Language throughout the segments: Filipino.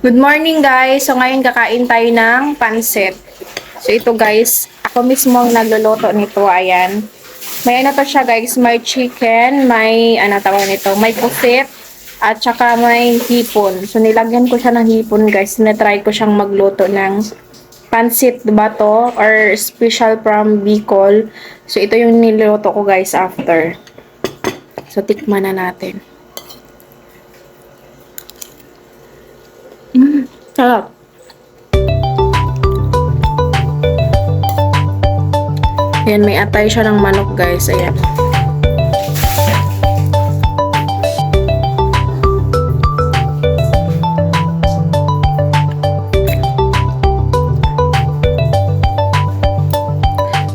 Good morning guys! So ngayon kakain tayo ng pansit. So ito guys, ako mismo ang nagluluto nito. Ayan. May ano to siya guys, may chicken, may ano tawag nito, may pusit, at saka may hipon. So nilagyan ko siya ng hipon guys. Tinatry ko siyang magluto ng pansit ba to or special from Bicol. So ito yung niluto ko guys after. So tikman na natin. Sarap. Ayan, may atay siya ng manok, guys. Ayan.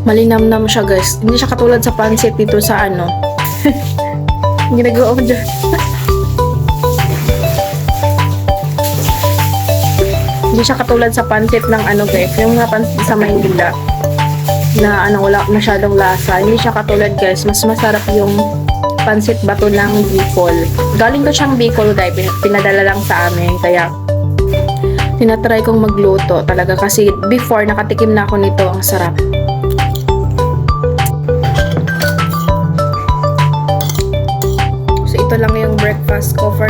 Malinamnam siya, guys. Hindi siya katulad sa pansit dito sa ano. Ginagawa ko dyan. Hindi siya katulad sa pansit ng ano guys, yung mga pansit sa Maynila na ano wala masyadong lasa. Hindi siya katulad guys, mas masarap yung pansit bato ng Bicol. Galing ko siyang Bicol guys, pinadala lang sa amin kaya tinatry kong magluto talaga kasi before nakatikim na ako nito, ang sarap. So ito lang yung breakfast ko for